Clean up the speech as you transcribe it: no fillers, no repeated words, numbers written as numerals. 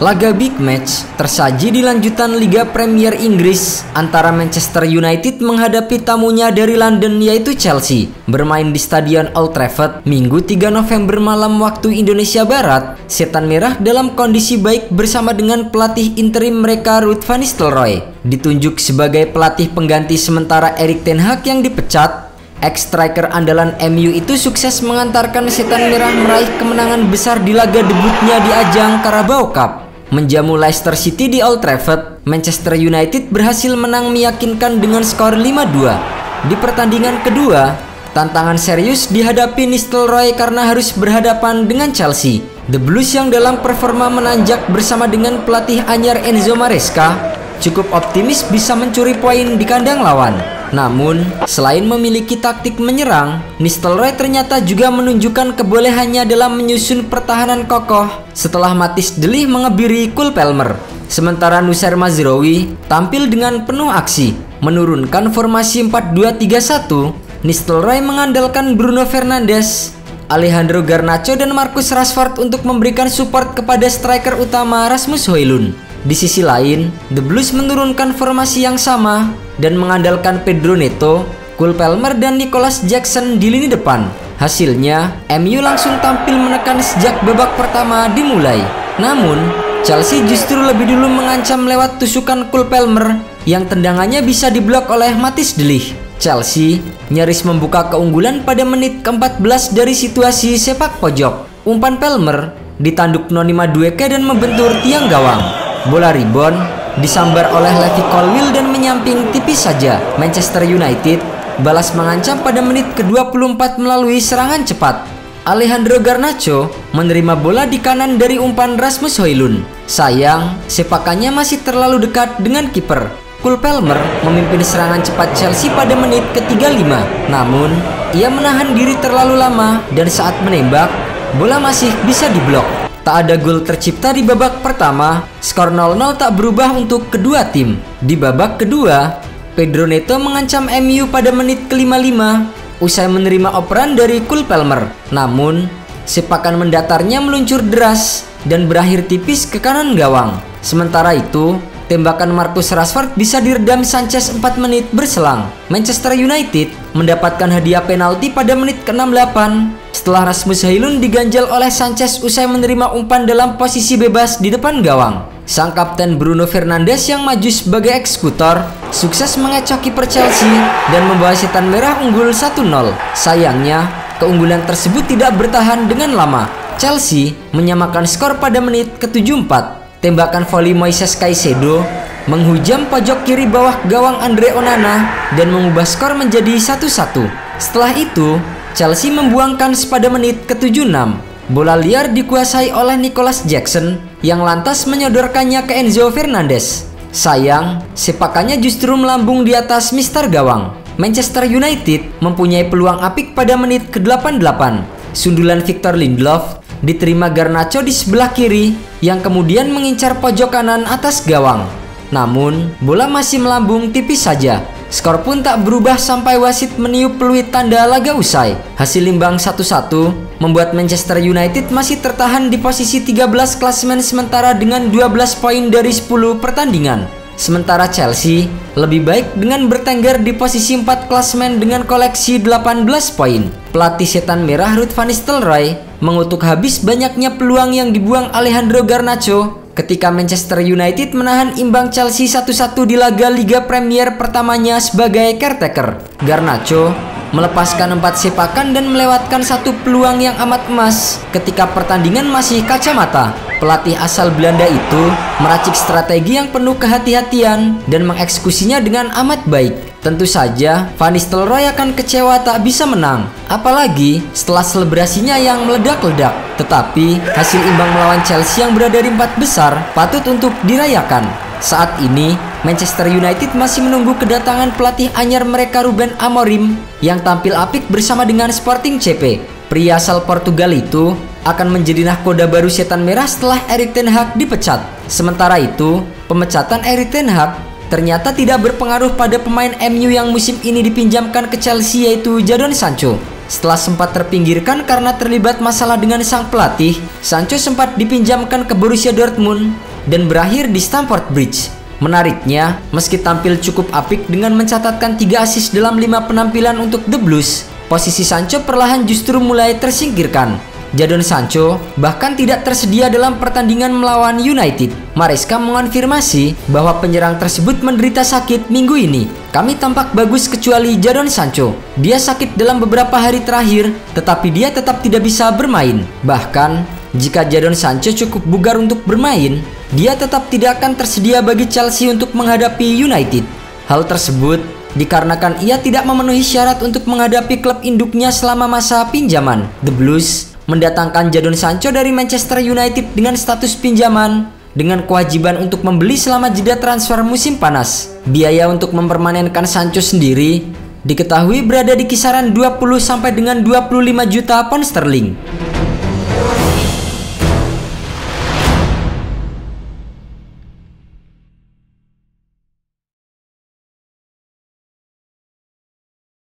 Laga big match tersaji di lanjutan Liga Premier Inggris antara Manchester United menghadapi tamunya dari London yaitu Chelsea. Bermain di Stadion Old Trafford Minggu 3 November malam waktu Indonesia Barat, Setan Merah dalam kondisi baik bersama dengan pelatih interim mereka Ruud van Nistelrooy. Ditunjuk sebagai pelatih pengganti sementara Erik ten Hag yang dipecat, ex-striker andalan MU itu sukses mengantarkan Setan Merah meraih kemenangan besar di laga debutnya di ajang Carabao Cup. Menjamu Leicester City di Old Trafford, Manchester United berhasil menang meyakinkan dengan skor 5-2. Di pertandingan kedua, tantangan serius dihadapi Nistelrooy karena harus berhadapan dengan Chelsea. The Blues yang dalam performa menanjak bersama dengan pelatih anyar Enzo Maresca cukup optimis bisa mencuri poin di kandang lawan. Namun, selain memiliki taktik menyerang, Nistelrooy ternyata juga menunjukkan kebolehannya dalam menyusun pertahanan kokoh setelah Matthijs de Ligt mengebiri Cole Palmer. Sementara Noussair Mazraoui tampil dengan penuh aksi, menurunkan formasi 4-2-3-1. Nistelrooy mengandalkan Bruno Fernandes, Alejandro Garnacho dan Marcus Rashford untuk memberikan support kepada striker utama Rasmus Højlund. Di sisi lain, The Blues menurunkan formasi yang sama dan mengandalkan Pedro Neto, Cole Palmer dan Nicolas Jackson di lini depan. Hasilnya, MU langsung tampil menekan sejak babak pertama dimulai. Namun, Chelsea justru lebih dulu mengancam lewat tusukan Cole Palmer yang tendangannya bisa diblok oleh Matthijs de Ligt. Chelsea nyaris membuka keunggulan pada menit ke-14 dari situasi sepak pojok. Umpan Palmer ditanduk Noni Madueke dan membentur tiang gawang. Bola rebound disambar oleh Levi Colwill dan menyamping tipis saja. Manchester United balas mengancam pada menit ke-24 melalui serangan cepat. Alejandro Garnacho menerima bola di kanan dari umpan Rasmus Højlund. Sayang, sepakannya masih terlalu dekat dengan kiper. Cole Palmer memimpin serangan cepat Chelsea pada menit ke-35. Namun, ia menahan diri terlalu lama dan saat menembak, bola masih bisa diblok. Tak ada gol tercipta di babak pertama, skor 0-0 tak berubah untuk kedua tim. Di babak kedua, Pedro Neto mengancam MU pada menit ke-55 usai menerima operan dari Cole Palmer. Namun, sepakan mendatarnya meluncur deras dan berakhir tipis ke kanan gawang. Sementara itu, tembakan Marcus Rashford bisa diredam Sanchez 4 menit berselang. Manchester United mendapatkan hadiah penalti pada menit ke-68 setelah Rasmus Højlund diganjal oleh Sanchez usai menerima umpan dalam posisi bebas di depan gawang. Sang kapten Bruno Fernandes yang maju sebagai eksekutor sukses mengecoh kiper Chelsea dan membawa Setan Merah unggul 1-0. Sayangnya, keunggulan tersebut tidak bertahan dengan lama. Chelsea menyamakan skor pada menit ke-74. Tembakan voli Moises Caicedo menghujam pojok kiri bawah gawang Andre Onana dan mengubah skor menjadi 1-1. Setelah itu, Chelsea membuang kans pada menit ke-76. Bola liar dikuasai oleh Nicolas Jackson yang lantas menyodorkannya ke Enzo Fernandez. Sayang, sepakannya justru melambung di atas mistar gawang. Manchester United mempunyai peluang apik pada menit ke-88. Sundulan Victor Lindelof diterima Garnacho di sebelah kiri yang kemudian mengincar pojok kanan atas gawang. Namun, bola masih melambung tipis saja. Skor pun tak berubah sampai wasit meniup peluit tanda laga usai. Hasil imbang 1-1 membuat Manchester United masih tertahan di posisi 13 klasemen sementara dengan 12 poin dari 10 pertandingan. Sementara Chelsea lebih baik dengan bertengger di posisi 4 klasemen dengan koleksi 18 poin. Pelatih Setan Merah Ruud van Nistelrooy mengutuk habis banyaknya peluang yang dibuang Alejandro Garnacho ketika Manchester United menahan imbang Chelsea 1-1 di laga Liga Premier pertamanya sebagai caretaker. Garnacho melepaskan 4 sepakan dan melewatkan 1 peluang yang amat emas ketika pertandingan masih kacamata. Pelatih asal Belanda itu meracik strategi yang penuh kehati-hatian dan mengeksekusinya dengan amat baik. Tentu saja, Van Nistelrooy akan kecewa tak bisa menang, apalagi setelah selebrasinya yang meledak-ledak. Tetapi, hasil imbang melawan Chelsea yang berada di 4 besar patut untuk dirayakan. Saat ini, Manchester United masih menunggu kedatangan pelatih anyar mereka Ruben Amorim yang tampil apik bersama dengan Sporting CP. Pria asal Portugal itu akan menjadi nahkoda baru Setan Merah setelah Erik ten Hag dipecat. Sementara itu, pemecatan Erik ten Hag ternyata tidak berpengaruh pada pemain MU yang musim ini dipinjamkan ke Chelsea yaitu Jadon Sancho. Setelah sempat terpinggirkan karena terlibat masalah dengan sang pelatih, Sancho sempat dipinjamkan ke Borussia Dortmund dan berakhir di Stamford Bridge. Menariknya, meski tampil cukup apik dengan mencatatkan 3 assist dalam 5 penampilan untuk The Blues, posisi Sancho perlahan justru mulai tersingkirkan. Jadon Sancho bahkan tidak tersedia dalam pertandingan melawan United. Maresca mengonfirmasi bahwa penyerang tersebut menderita sakit minggu ini. Kami tampak bagus kecuali Jadon Sancho. Dia sakit dalam beberapa hari terakhir, tetapi dia tetap tidak bisa bermain. Bahkan, jika Jadon Sancho cukup bugar untuk bermain, dia tetap tidak akan tersedia bagi Chelsea untuk menghadapi United. Hal tersebut dikarenakan ia tidak memenuhi syarat untuk menghadapi klub induknya selama masa pinjaman. The Blues mendatangkan Jadon Sancho dari Manchester United dengan status pinjaman dengan kewajiban untuk membeli selama jeda transfer musim panas. Biaya untuk mempermanenkan Sancho sendiri diketahui berada di kisaran 20 sampai dengan 25 juta pound sterling.